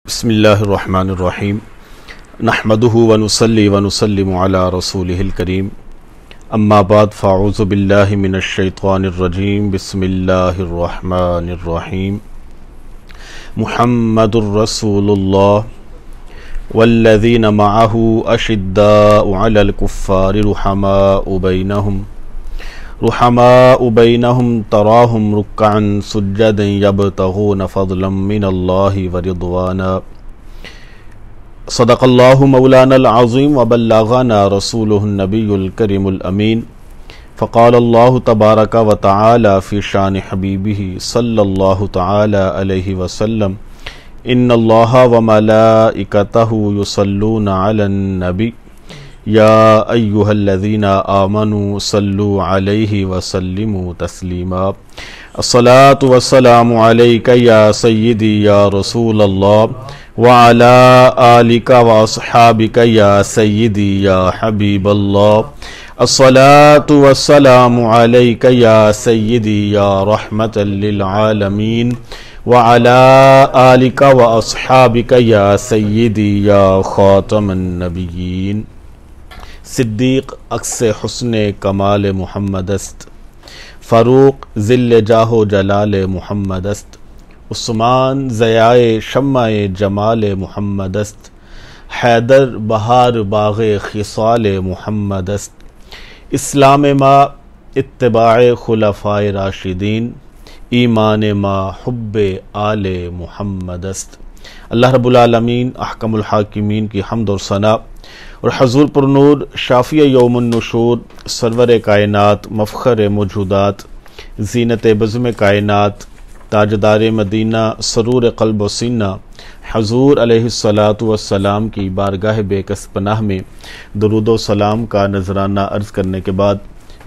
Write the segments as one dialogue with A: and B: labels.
A: بسم اللہ الرحمن الرحیم نحمدہ ونصلی ونسلم علی رسولہ الکریم اما بعد فاعوذ باللہ من الشیطان الرجیم بسم اللہ الرحمن الرحیم محمد الرسول اللہ والذین معہ اشداء علی الکفار رحماء بینہم تراہم رکعا سجدا یبتغون فضلا من اللہ ورضوانا صدق اللہ مولانا العظیم وبلغنا رسولہ النبی الکریم الامین فقال اللہ تبارک وتعالی فی شان حبیبہ صلی اللہ تعالی علیہ وسلم ان اللہ وملائکتہ یصلون علی النبی یا ایہا الذین آمنوا صلوا علیہ وسلموا تسلیما الصلاة والسلام علیک یا سیدی یا رسول اللہ وعلا آلک واصحابک یا سیدی یا حبیب اللہ الصلاة والسلام علیک یا سیدی یا رحمت للعالمین وعلا آلک واصحابک یا سیدی یا خاتم النبیین صدیق عکس حسن کمال محمد است فاروق ذل جاہ و جلال محمد است عثمان ضیاء شمع جمال محمد است حیدر بہار باغ خصال محمد است اسلام ما اتباع خلفائے راشدین ایمان ما حب آل محمد است اللہ رب العالمین احکم الحاکمین کی حمد اور ثنا اور حضور پر نور شافی یوم النشور سرور کائنات مفخر موجودات زینت بزم کائنات تاجدار مدینہ سرور قلب و سینہ حضور علیہ الصلاۃ کی بارگاہ بے کس پناہ میں درود و سلام کا نذرانہ عرض کرنے کے بعد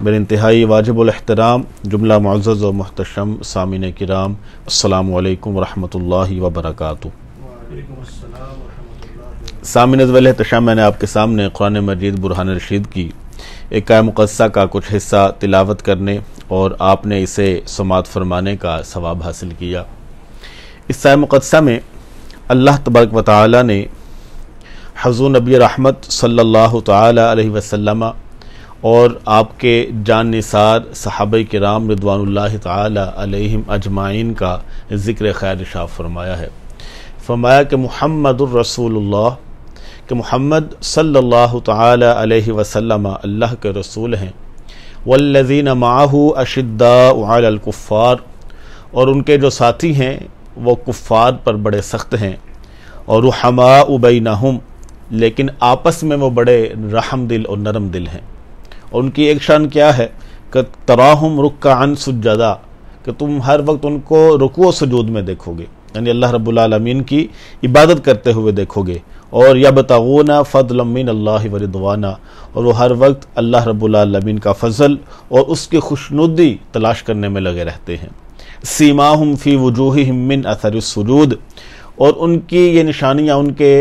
A: میرے انتہائی واجب الاحترام جملہ معزز و محتشم سامعین کرام السلام علیکم ورحمۃ اللہ وبرکاتہ۔ سامعین ذوال احتشام، میں نے آپ کے سامنے قرآن مجید برہان رشید کی ایک آیہ مقدسہ کا کچھ حصہ تلاوت کرنے اور آپ نے اسے سماعت فرمانے کا ثواب حاصل کیا۔ اس آیہ مقدسہ میں اللہ تبارک و تعالی نے حضور نبی رحمت صلی اللہ تعالی علیہ وسلم اور آپ کے جان نثار صحابہ کرام رضوان اللہ تعالی علیہم اجمعین کا ذکر خیر ارشاد فرمایا ہے۔ فرمایا کہ محمد الرسول اللہ، کہ محمد صلی اللہ تعالی علیہ وسلم اللہ کے رسول ہیں، والذین معہ اشداء علی الکفار، اور ان کے جو ساتھی ہیں وہ کفار پر بڑے سخت ہیں، اور رحماء بینہم، لیکن آپس میں وہ بڑے رحم دل اور نرم دل ہیں۔ اور ان کی ایک شان کیا ہے کہ تراہم رکعا سجدا، کہ تم ہر وقت ان کو رکوع و سجود میں دیکھو گے، یعنی اللہ رب العالمین کی عبادت کرتے ہوئے دیکھو گے، اور یبتغون فضلا من اللہ ورضوانا، اور وہ ہر وقت اللہ رب العالمین کا فضل اور اس کی خوشنودی تلاش کرنے میں لگے رہتے ہیں۔ سیماہم فی وجوہہم من اثر السجود، اور ان کی یہ نشانیاں ان کے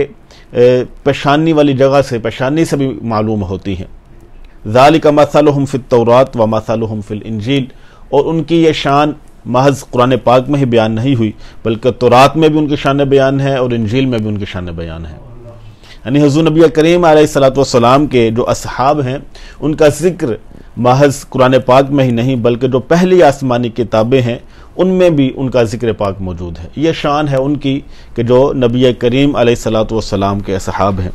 A: پیشانی والی جگہ سے، پیشانی سے بھی معلوم ہوتی ہیں۔ ذالک مثلہم فی التوراۃ ومثلہم فی الانجیل، اور ان کی یہ شان محض قرآن پاک میں ہی بیان نہیں ہوئی بلکہ تورات میں بھی ان کی شان بیان ہے اور انجیل میں بھی ان کی شان بیان ہے۔ یعنی حضور نبی کریم علیہ الصلوۃ کے جو اصحاب ہیں ان کا ذکر محض قرآن پاک میں ہی نہیں بلکہ جو پہلی آسمانی کتابیں ہیں ان میں بھی ان کا ذکر پاک موجود ہے۔ یہ شان ہے ان کی کہ جو نبی کریم علیہ الصلوۃ کے اصحاب ہیں۔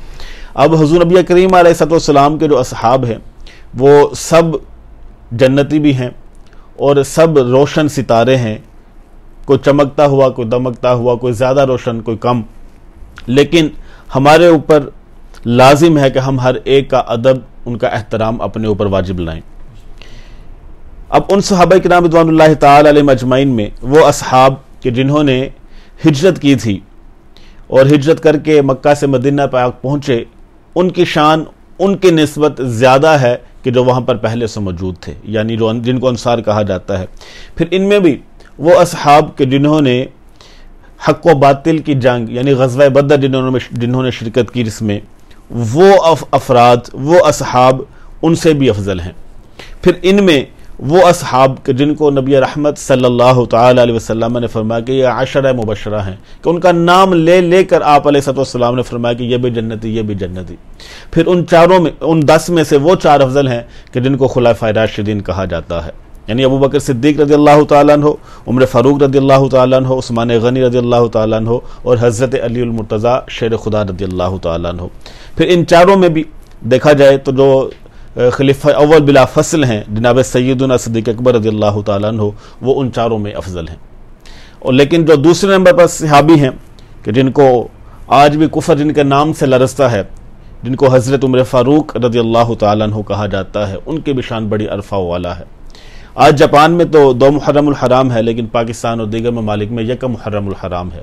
A: اب حضور نبی کریم علیہ الصلوۃ کے جو اصحاب ہیں وہ سب جنتی بھی ہیں اور سب روشن ستارے ہیں، کوئی چمکتا ہوا، کوئی دمکتا ہوا، کوئی زیادہ روشن، کوئی کم، لیکن ہمارے اوپر لازم ہے کہ ہم ہر ایک کا ادب، ان کا احترام اپنے اوپر واجب لائیں۔ اب ان صحابہ کرام رضوان اللہ تعالی علیہم اجمعین میں وہ اصحاب کہ جنہوں نے ہجرت کی تھی اور ہجرت کر کے مکہ سے مدینہ پاک پہنچے، ان کی شان ان کی نسبت زیادہ ہے کہ جو وہاں پر پہلے سے موجود تھے، یعنی جن کو انصار کہا جاتا ہے۔ پھر ان میں بھی وہ اصحاب کہ جنہوں نے حق و باطل کی جنگ یعنی غزوہ بدر جنہوں نے شرکت کی، جس میں وہ افراد، وہ اصحاب ان سے بھی افضل ہیں۔ پھر ان میں وہ اصحاب جن کو نبی رحمت صلی اللہ تعالی علیہ وسلم نے فرمایا کہ یہ عشرہ مبشرہ ہیں، کہ ان کا نام لے لے کر آپ علیہ السلام نے فرمایا کہ یہ بھی جنتی، یہ بھی جنتی. پھر ان 10 میں سے وہ 4 افضل ہیں کہ جن کو خلفائے راشدین کہا جاتا ہے، یعنی ابو بکر صدیق رضی اللہ تعالیٰ عنہ، عمر فاروق رضی اللہ تعالیٰ عنہ، عثمان غنی رضی اللہ تعالیٰ عنہ، اور حضرت علی المرتضیٰ شیر خدا رضی اللہ تعالیٰ عنہ. پھر ان 4 میں بھی دیکھا جائے تو جو خلیفہ اول بلا فصل ہیں جناب سیدنا صدیق اکبر رضی اللہ تعالیٰ عنہ، وہ ان 4 میں افضل ہیں. اور لیکن جو دوسرے نمبر پر صحابی ہیں کہ جن کو آج بھی کفر جن کے نام سے لرزتا ہے، جن کو حضرت عمر فاروق رضی اللہ تعالیٰ عنہ کہا جاتا ہے، ان کی بھی شان بڑی عرفہ والا ہے. آج جاپان میں تو 2 محرم الحرام ہے، لیکن پاکستان اور دیگر ممالک میں 1 محرم الحرام ہے،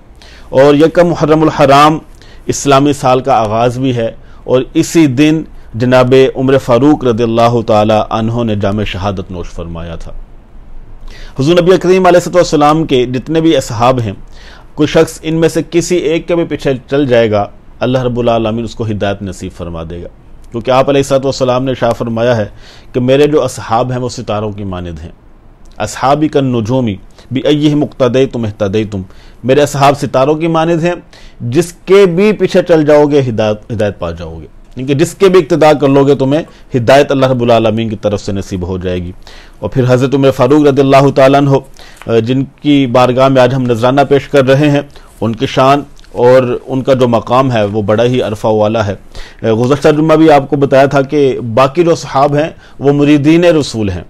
A: اور 1 محرم الحرام اسلامی سال کا آغاز بھی ہے، اور اسی دن جناب عمر فاروق رضی اللہ تعالی عنہ نے جام شہادت نوش فرمایا تھا. حضور نبی کریم علیہ السلام کے جتنے بھی اصحاب ہیں، کوئی شخص ان میں سے کسی ایک کے بھی پیچھے چل جائے گا، اللہ رب العالمین اس کو ہدایت نصیب فرما دے گا، کیونکہ آپ علیہ السلام نے ارشاد فرمایا ہے کہ میرے جو اصحاب ہیں وہ ستاروں کی مانند ہیں. اصحابی کالنجومی بأیہم اقتدیتم اہتدیتم، میرے اصحاب ستاروں کی مانند ہیں، جس کے بھی پیچھے چل جاؤ گے ہدایت پا جاؤ گے، کیونکہ جس کے بھی اقتداء کر لو گے تمہیں ہدایت اللہ رب العالمین کی طرف سے نصیب ہو جائے گی. اور پھر حضرت عمر فاروق رضی اللہ تعالیٰ عنہ جن کی بارگاہ میں آج ہم نذرانہ پیش کر رہے ہیں، ان کی شان اور ان کا جو مقام ہے وہ بڑا ہی عرفہ والا ہے. گزشتہ جمعہ بھی آپ کو بتایا تھا کہ باقی جو صحاب ہیں وہ مریدین رسول ہیں،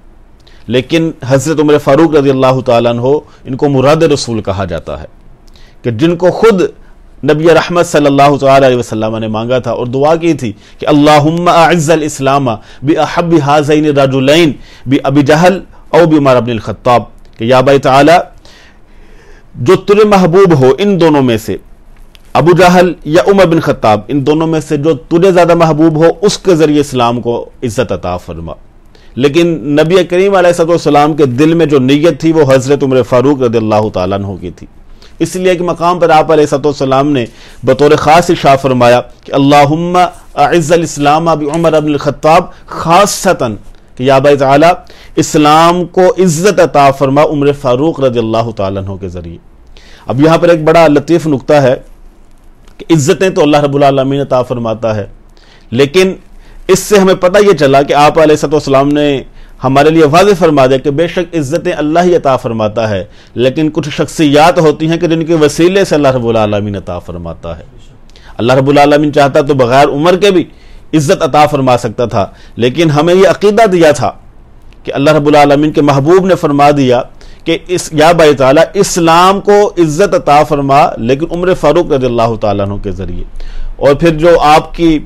A: لیکن حضرت عمر فاروق رضی اللہ تعالیٰ عنہ ان کو مراد رسول کہا جاتا ہے، کہ جن کو خود نبی رحمت صلی اللہ تعالی علیہ وسلم نے مانگا تھا اور دعا کی تھی کہ اللہم اعز الاسلام باحب ہذین الرجلین بابی جہل او بعمر بن الخطاب، کہ یا بھائی تعالی جو تجھے محبوب ہو ان دونوں میں سے، ابو جہل یا عمر بن خطاب، ان دونوں میں سے جو تجھے زیادہ محبوب ہو اس کے ذریعے اسلام کو عزت عطا فرما. لیکن نبی کریم علیہ السلام کے دل میں جو نیت تھی وہ حضرت عمر فاروق رضی اللہ تعالیٰ عنہ کی تھی، اس لیے کہ مقام پر آپ علیہ السلام نے بطور خاص ارشاد فرمایا کہ اللہم اعز الاسلام بعمر بن الخطاب خاصتاً، کہ یا بھائی تعالی اسلام کو عزت عطا فرما عمر فاروق رضی اللہ تعالیٰ عنہ کے ذریعے. اب یہاں پر ایک بڑا لطیف نقطہ ہے کہ عزتیں تو اللہ رب العالمین عطا فرماتا ہے، لیکن اس سے ہمیں پتہ یہ چلا کہ آپ علیہ السلام نے ہمارے لیے واضح فرما دیا کہ بے شک عزتیں اللہ ہی عطا فرماتا ہے، لیکن کچھ شخصیات ہوتی ہیں کہ جن کے وسیلے سے اللہ رب العالمین عطا فرماتا ہے. اللہ رب العالمین چاہتا تو بغیر عمر کے بھی عزت عطا فرما سکتا تھا، لیکن ہمیں یہ عقیدہ دیا تھا کہ اللہ رب العالمین کے محبوب نے فرما دیا کہ یا بھائی تعالیٰ اسلام کو عزت عطا فرما، لیکن عمر فاروق رضی اللہ تعالیٰ عنہ کے ذریعے. اور پھر جو آپ کی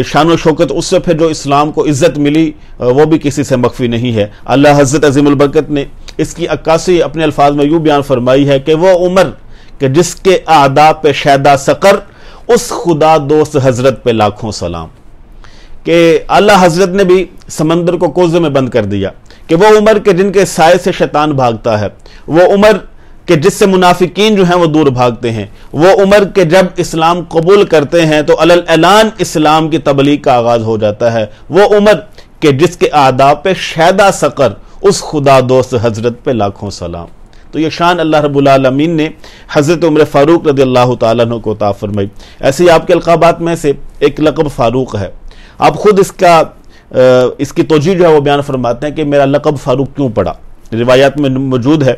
A: شان و شوکت، اس سے پھر جو اسلام کو عزت ملی وہ بھی کسی سے مخفی نہیں ہے. اللہ حضرت عظیم البرکت نے اس کی عکاسی اپنے الفاظ میں یوں بیان فرمائی ہے کہ وہ عمر کہ جس کے اعداء پہ شیدا سقر، اس خدا دوست حضرت پہ لاکھوں سلام. کہ اللہ حضرت نے بھی سمندر کو کوزے میں بند کر دیا، کہ وہ عمر کے جن کے سائے سے شیطان بھاگتا ہے، وہ عمر کہ جس سے منافقین جو ہیں وہ دور بھاگتے ہیں، وہ عمر کے جب اسلام قبول کرتے ہیں تو علی الاعلان اسلام کی تبلیغ کا آغاز ہو جاتا ہے، وہ عمر کہ جس کے اعداء پہ شیدا سقر، اس خدا دوست حضرت پہ لاکھوں سلام. تو یہ شان اللہ رب العالمین نے حضرت عمر فاروق رضی اللہ تعالیٰ عنہ کو عطا فرمائی. ایسے ہی آپ کے القابات میں سے ایک لقب فاروق ہے. آپ خود اس کی توجیہ جو ہے وہ بیان فرماتے ہیں کہ میرا لقب فاروق کیوں پڑا. روایات میں موجود ہے،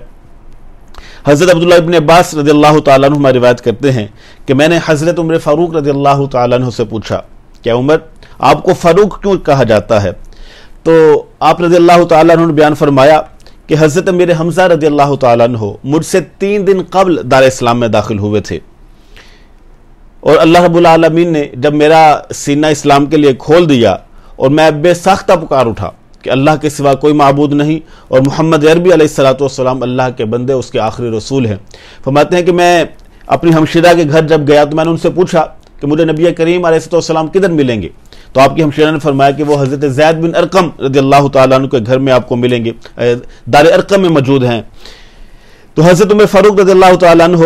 A: حضرت عبداللہ ابن عباس رضی اللہ تعالیٰ عنہ روایت کرتے ہیں کہ میں نے حضرت عمر فاروق رضی اللہ تعالیٰ عنہ سے پوچھا کہ عمر آپ کو فاروق کیوں کہا جاتا ہے؟ تو آپ رضی اللہ تعالیٰ عنہ نے بیان فرمایا کہ حضرت امیر حمزہ رضی اللہ تعالیٰ عنہ مجھ سے 3 دن قبل دار اسلام میں داخل ہوئے تھے، اور اللہ رب العالمین نے جب میرا سینہ اسلام کے لیے کھول دیا اور میں بے ساختہ پکار اٹھا کہ اللہ کے سوا کوئی معبود نہیں اور محمد عربی علیہ السلام اللہ کے بندے، اس کے آخری رسول ہیں. فرماتے ہیں کہ میں اپنی ہمشیرہ کے گھر جب گیا تو میں نے ان سے پوچھا کہ مجھے نبی کریم علیہ السلام کدھر ملیں گے؟ تو آپ کی ہمشیرہ نے فرمایا کہ وہ حضرت زید بن ارقم رضی اللہ تعالیٰ عنہ کے گھر میں آپ کو ملیں گے، دار ارقم میں موجود ہیں. تو حضرت عمر فاروق رضی اللہ تعالیٰ عنہ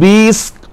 A: 20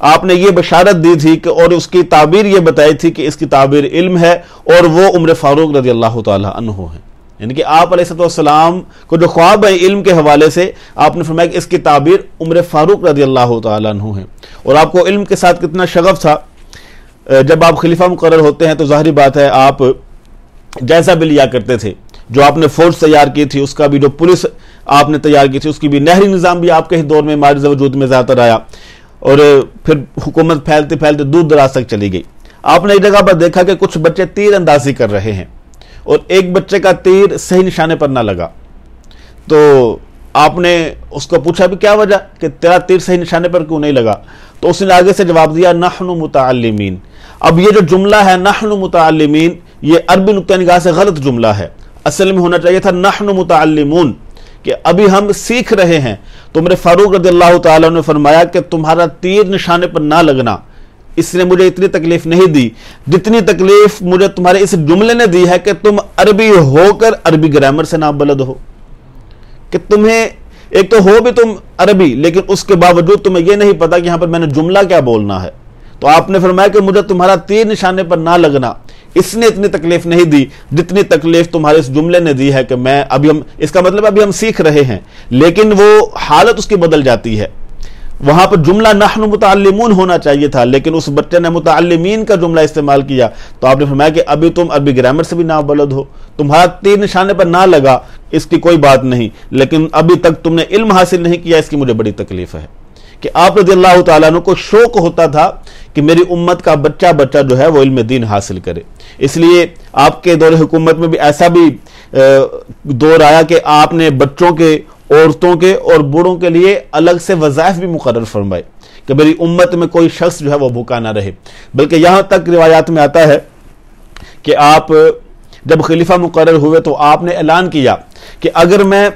A: آپ نے یہ بشارت دی تھی کہ اور اس کی تعبیر یہ بتائی تھی کہ اس کی تعبیر علم ہے اور وہ عمر فاروق رضی اللہ تعالی عنہ ہیں. یعنی کہ آپ علیہ السلام کو جو خواب ہے علم کے حوالے سے آپ نے فرمایا کہ اس کی تعبیر عمر فاروق رضی اللہ تعالی عنہ ہیں. اور آپ کو علم کے ساتھ کتنا شغف تھا. جب آپ خلیفہ مقرر ہوتے ہیں تو ظاہری بات ہے آپ جائزہ بھی لیا کرتے تھے. جو آپ نے فورس تیار کی تھی اس کا بھی, جو پولیس آپ نے تیار کی تھی اس کی بھی, نہری نظام بھی آپ کے ہی دور میں معرض وجود میں زیادہ تر آیا اور پھر حکومت پھیلتے پھیلتے دور دراز تک چلی گئی. آپ نے ایک جگہ پر دیکھا کہ کچھ بچے تیر اندازی کر رہے ہیں اور ایک بچے کا تیر صحیح نشانے پر نہ لگا. تو آپ نے اس کو پوچھا بھی کیا وجہ کہ تیرا تیر صحیح نشانے پر کیوں نہیں لگا؟ تو اس نے آگے سے جواب دیا نحن متعلمین. اب یہ جو جملہ ہے نحن متعلمین یہ عربی نقطہ نگاہ سے غلط جملہ ہے. اصل میں ہونا چاہیے تھا نحن متعلمون کہ ابھی ہم سیکھ رہے ہیں. تو عمر فاروق رضی اللہ تعالیٰ نے فرمایا کہ تمہارا تیر نشانے پر نہ لگنا اس نے مجھے اتنی تکلیف نہیں دی جتنی تکلیف مجھے تمہارے اس جملے نے دی ہے کہ تم عربی ہو کر عربی گرامر سے نابلد ہو. کہ تمہیں ایک تو ہو بھی تم عربی لیکن اس کے باوجود تمہیں یہ نہیں پتا کہ یہاں پر میں نے جملہ کیا بولنا ہے. تو آپ نے فرمایا کہ مجھے تمہارا تیر نشانے پر نہ لگنا اس نے اتنی تکلیف نہیں دی جتنی تکلیف تمہارے اس جملے نے دی ہے کہ میں ابھی ہم اس کا مطلب ابھی ہم سیکھ رہے ہیں لیکن وہ حالت اس کی بدل جاتی ہے. وہاں پر جملہ نحن متعلمون ہونا چاہیے تھا لیکن اس بچے نے متعلمین کا جملہ استعمال کیا. تو آپ نے فرمایا کہ ابھی تم عربی گرامر سے بھی نابلد ہو, تمہارا تیر نشانے پر نہ لگا اس کی کوئی بات نہیں لیکن ابھی تک تم نے علم حاصل نہیں کیا اس کی مجھے بڑی تکلیف ہے. کہ آپ رضی اللہ تعالیٰ عنہ کو شوق ہوتا تھا کہ میری امت کا بچہ بچہ جو ہے وہ علم دین حاصل کرے. اس لیے آپ کے دور حکومت میں بھی ایسا بھی دور آیا کہ آپ نے بچوں کے, عورتوں کے اور بوڑھوں کے لیے الگ سے وظائف بھی مقرر فرمائے کہ میری امت میں کوئی شخص جو ہے وہ بھوکا نہ رہے. بلکہ یہاں تک روایات میں آتا ہے کہ آپ جب خلیفہ مقرر ہوئے تو آپ نے اعلان کیا کہ اگر میں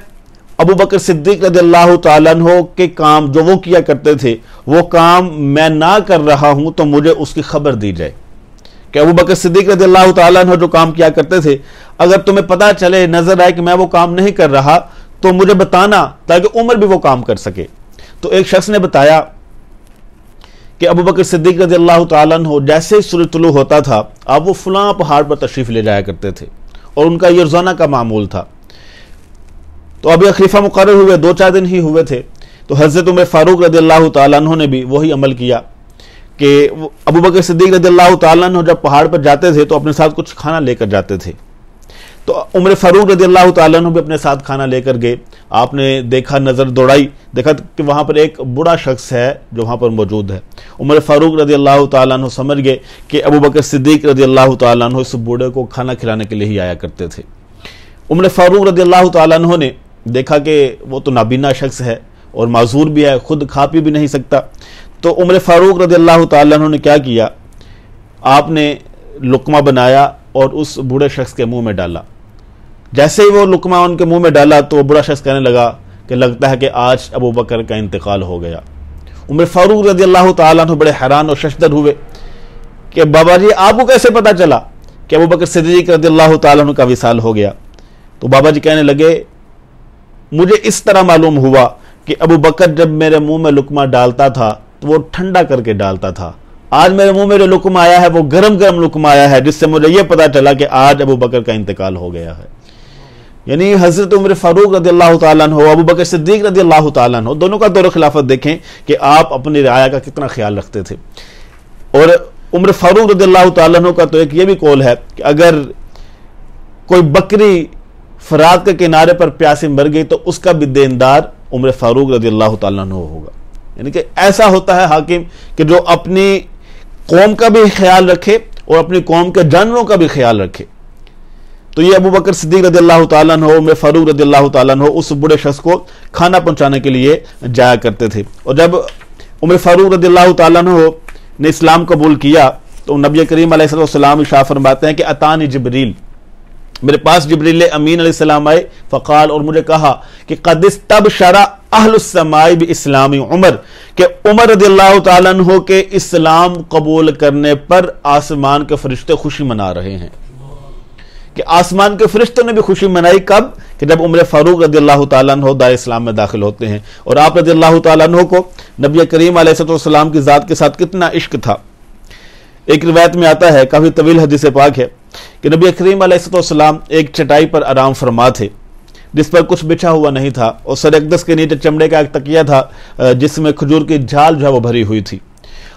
A: ابو بکر صدیق رضی اللہ تعالیٰ عنہ کے کام جو وہ کیا کرتے تھے وہ کام میں نہ کر رہا ہوں تو مجھے اس کی خبر دی جائے. کہ ابو بکر صدیق رضی اللہ تعالیٰ عنہ جو کام کیا کرتے تھے اگر تمہیں پتا چلے نظر آئے کہ میں وہ کام نہیں کر رہا تو مجھے بتانا تاکہ عمر بھی وہ کام کر سکے. تو ایک شخص نے بتایا کہ ابو بکر صدیق رضی اللہ تعالیٰ عنہ جیسے ہی سورج طلوع ہوتا تھا آپ وہ فلاں پہاڑ پر تشریف لے جایا کرتے تھے اور ان کا یہ روزانہ کا معمول تھا. تو ابھی خلیفہ مقرر ہوئے 2-4 دن ہی ہوئے تھے تو حضرت عمر فاروق رضی اللہ تعالیٰ عنہ نے بھی وہی عمل کیا کہ ابو بکر صدیق رضی اللہ تعالیٰ عنہ جب پہاڑ پر جاتے تھے تو اپنے ساتھ کچھ کھانا لے کر جاتے تھے. تو عمر فاروق رضی اللہ تعالیٰ عنہ بھی اپنے ساتھ کھانا لے کر گئے. آپ نے دیکھا, نظر دوڑائی, دیکھا کہ وہاں پر ایک بوڑھا شخص ہے جو وہاں پر موجود ہے. عمر فاروق رضی اللہ تعالیٰ عنہ سمجھ گئے کہ ابو بکر صدیق رضی اللہ تعالیٰ عنہ اس بوڑھے کو کھانا کھلانے کے لیے ہی آیا کرتے تھے. عمر فاروق رضی اللہ تعالیٰ عنہ نے دیکھا کہ وہ تو نابینا شخص ہے اور معذور بھی ہے, خود کھا پی بھی نہیں سکتا. تو عمر فاروق رضی اللہ تعالیٰ عنہ نے کیا کیا, آپ نے لقمہ بنایا اور اس بوڑھے شخص کے منہ میں ڈالا. جیسے ہی وہ لقمہ ان کے منہ میں ڈالا تو وہ بوڑھا شخص کہنے لگا کہ لگتا ہے کہ آج ابو بکر کا انتقال ہو گیا. عمر فاروق رضی اللہ تعالیٰ عنہ بڑے حیران اور ششدر ہوئے کہ بابا جی آپ کو کیسے پتا چلا کہ ابو بکر صدیق رضی اللہ تعالیٰ عنہ کا وصال ہو گیا؟ تو بابا جی کہنے لگے مجھے اس طرح معلوم ہوا کہ ابو بکر جب میرے منہ میں لقمہ ڈالتا تھا تو وہ ٹھنڈا کر کے ڈالتا تھا. آج میرے منہ میں جو لقمہ آیا ہے وہ گرم گرم لقمہ آیا ہے جس سے مجھے یہ پتا چلا کہ آج ابو بکر کا انتقال ہو گیا ہے. یعنی حضرت عمر فاروق رضی اللہ تعالیٰ عنہ, ابو بکر صدیق رضی اللہ تعالیٰ عنہ, دونوں کا دور خلافت دیکھیں کہ آپ اپنی رعایا کا کتنا خیال رکھتے تھے. اور عمر فاروق رضی اللہ تعالیٰ عنہ کا تو ایک یہ بھی قول ہے کہ اگر کوئی بکری فرات کے کنارے پر پیاسی مر گئی تو اس کا بھی دیندار عمر فاروق رضی اللہ تعالیٰ عنہ ہوگا. یعنی کہ ایسا ہوتا ہے حاکم کہ جو اپنی قوم کا بھی خیال رکھے اور اپنی قوم کے جانوروں کا بھی خیال رکھے. تو یہ ابو بکر صدیق رضی اللہ تعالیٰ عنہ, عمر فاروق رضی اللہ تعالیٰ عنہ اس بڑے شخص کو کھانا پہنچانے کے لیے جایا کرتے تھے. اور جب عمر فاروق رضی اللہ تعالیٰ عنہ نے اسلام قبول کیا تو نبی کریم علیہ السلام ارشاد فرماتے ہیں کہ اتانی جبریل, میرے پاس جبریل امین علیہ السلام آئے, فقال, اور مجھے کہا کہ قد استبشر اہل السماء باسلام عمر, کہ عمر رضی اللہ تعالیٰ عنہ کے اسلام قبول کرنے پر آسمان کے فرشتے خوشی منا رہے ہیں. کہ آسمان کے فرشتوں نے بھی خوشی منائی کب کہ جب عمر فاروق رضی اللہ تعالیٰ عنہ دار اسلام میں داخل ہوتے ہیں، اور آپ رضی اللہ تعالیٰ عنہ کو نبی کریم علیہ السلام کی ذات کے ساتھ کتنا عشق تھا۔ ایک روایت میں آتا ہے، کافی طویل حدیث پاک ہے، کہ نبی کریم علیہ السلام ایک چٹائی پر آرام فرما تھے جس پر کچھ بچھا ہوا نہیں تھا، اور سر اقدس کے نیچے چمڑے کا ایک تکیہ تھا جس میں کھجور کی جھال جو ہے وہ بھری ہوئی تھی۔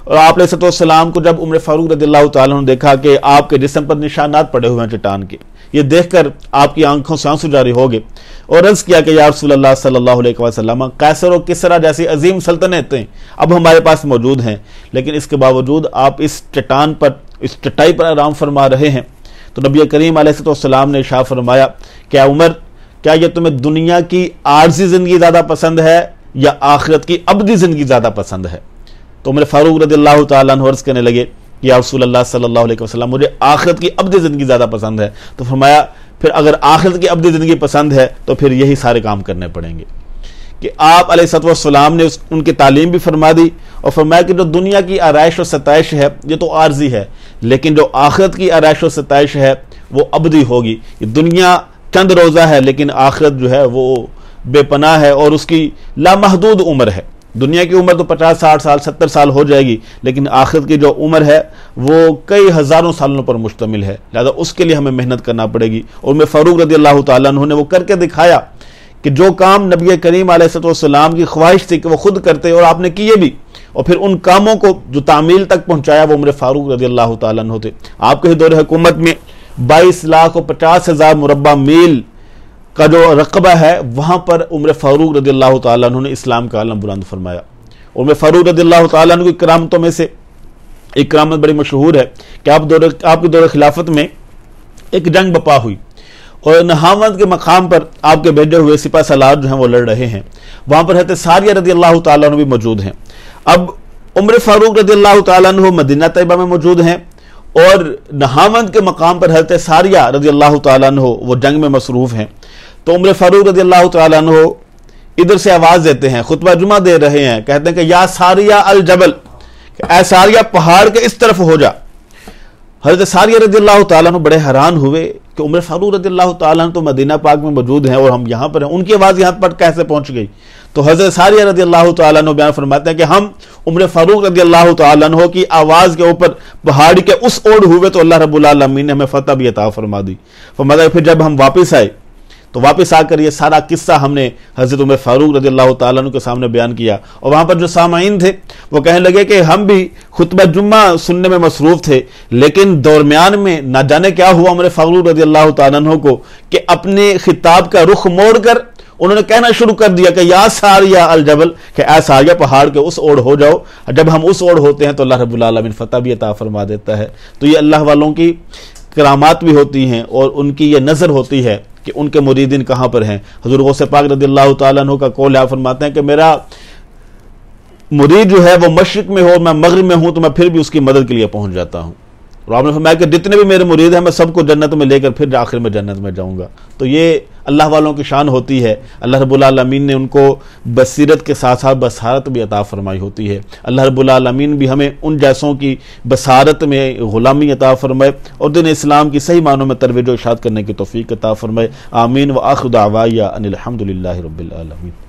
A: اور آپ علیہ السلام کو جب عمر فاروق رضی اللہ تعالیٰ نے دیکھا کہ آپ کے جسم پر نشانات پڑے ہوئے ہیں چٹان کے، یہ دیکھ کر آپ کی آنکھوں سے آنسو جاری ہو گئے، اور عرض کیا کہ یا رسول اللہ صلی اللہ علیہ وسلم، قیصر و کسریٰ جیسی عظیم سلطنتیں اب ہمارے پاس موجود ہیں، لیکن اس کے باوجود آپ اس چٹان پر، اس چٹائی پر آرام فرما رہے ہیں۔ تو نبی کریم علیہ السلام نے ارشاد فرمایا کہ عمر، کیا یہ تمہیں دنیا کی عارضی زندگی زیادہ پسند ہے یا آخرت کی ابدی زندگی زیادہ پسند ہے؟ تو عمر فاروق رضی اللہ تعالیٰ عنہ عرض کرنے لگے کہ یا رسول اللہ صلی اللہ علیہ وسلم، مجھے آخرت کی ابدی زندگی زیادہ پسند ہے۔ تو فرمایا پھر اگر آخرت کی ابدی زندگی پسند ہے تو پھر یہی سارے کام کرنے پڑیں گے، کہ آپ علیہ السلام نے ان کی تعلیم بھی فرما دی، اور فرمایا کہ جو دنیا کی آرائش و ستائش ہے یہ تو عارضی ہے، لیکن جو آخرت کی آرائش و ستائش ہے وہ ابدی ہوگی۔ یہ دنیا چند روزہ ہے، لیکن آخرت جو ہے وہ بے پناہ ہے، اور اس کی لامحدود عمر ہے۔ دنیا کی عمر تو 50 60 سال 70 سال ہو جائے گی، لیکن آخرت کی جو عمر ہے وہ کئی ہزاروں سالوں پر مشتمل ہے، لہذا اس کے لیے ہمیں محنت کرنا پڑے گی۔ اور میں فاروق رضی اللہ تعالیٰ عنہ نے وہ کر کے دکھایا کہ جو کام نبی کریم علیہ السلام کی خواہش تھی کہ وہ خود کرتے، اور آپ نے کیے بھی، اور پھر ان کاموں کو جو تعمیل تک پہنچایا وہ عمر فاروق رضی اللہ تعالیٰ عنہ تھے۔ آپ کے دور حکومت میں 22,50,000 مربع میل کا جو رقبہ ہے، وہاں پر عمر فاروق رضی اللہ تعالیٰ عنہ نے اسلام کا علم بلند فرمایا۔ عمر فاروق رضی اللہ تعالیٰ عنہ کی کرامتوں میں سے ایک کرامت بڑی مشہور ہے کہ آپ کے دور خلافت میں ایک جنگ بپا ہوئی، اور نہاوند کے مقام پر آپ کے بھیجے ہوئے سپہ سالار جو ہیں وہ لڑ رہے ہیں، وہاں پر حضرت ساریہ رضی اللہ تعالیٰ عنہ بھی موجود ہیں۔ اب عمر فاروق رضی اللہ تعالیٰ عنہ مدینہ طیبہ میں موجود ہیں، اور نہاوند کے مقام پر حضرت ساریہ رضی اللہ تعالیٰ عنہ وہ جنگ میں مصروف ہیں۔ تو عمر فاروق رضی اللہ تعالیٰ عنہ ادھر سے آواز دیتے ہیں، خطبہ جمعہ دے رہے ہیں، کہتے ہیں کہ یا ساریہ الجبل، کہ اے ساریہ پہاڑ کے اس طرف ہو جا۔ حضرت ساریہ رضی اللہ تعالیٰ عنہ بڑے حیران ہوئے کہ عمر فاروق رضی اللہ تعالیٰ عنہ تو مدینہ پاک میں موجود ہیں اور ہم یہاں پر ہیں، ان کی آواز یہاں پر کیسے پہنچ گئی؟ تو حضرت ساریہ رضی اللہ تعالیٰ عنہ بیان فرماتے ہیں کہ ہم عمر فاروق رضی اللہ تعالیٰ عنہ کی آواز کے اوپر پہاڑی کے اس اوڑ ہوئے تو اللہ رب العالمین نے ہمیں فتح بھی عطا فرما دی۔ فرمایا پھر جب ہم واپس آئے تو واپس آ کر یہ سارا قصہ ہم نے حضرت عمر فاروق رضی اللہ تعالیٰ عنہ کے سامنے بیان کیا، اور وہاں پر جو سامعین تھے وہ کہنے لگے کہ ہم بھی خطبہ جمعہ سننے میں مصروف تھے، لیکن درمیان میں نہ جانے کیا ہوا عمر فاروق رضی اللہ تعالیٰ عنہ کو کہ اپنے خطاب کا رخ موڑ کر انہوں نے کہنا شروع کر دیا کہ یا ساریہ الجبل، کہ اے ساریہ پہاڑ کے اس اوڑ ہو جاؤ۔ جب ہم اس اوڑ ہوتے ہیں تو اللہ رب العالمین فتح بھی عطا فرما دیتا ہے۔ تو یہ اللہ والوں کی کرامات بھی ہوتی ہیں، اور ان کی یہ نظر ہوتی ہے کہ ان کے مریدین کہاں پر ہیں۔ حضور غوث پاک رضی اللہ تعالیٰ عنہ کا قول ہے، فرماتے ہیں کہ میرا مرید جو ہے وہ مشرق میں ہو اور میں مغرب میں ہوں تو میں پھر بھی اس کی مدد کے لیے پہنچ جاتا ہوں۔ اور آپ نے فرمایا کہ جتنے بھی میرے مرید ہیں میں سب کو جنت میں لے کر پھر آخر میں جنت میں جاؤں گا۔ تو یہ اللہ والوں کی شان ہوتی ہے۔ اللہ رب العالمین نے ان کو بصیرت کے ساتھ ساتھ بصارت بھی عطا فرمائی ہوتی ہے۔ اللہ رب العالمین بھی ہمیں ان جیسوں کی بصارت میں غلامی عطا فرمائے اور دین اسلام کی صحیح معنوں میں ترویج و ارشاد کرنے کی توفیق عطا فرمائے۔ آمین۔ وآخر دعوایا ان الحمد للہ رب العالمین۔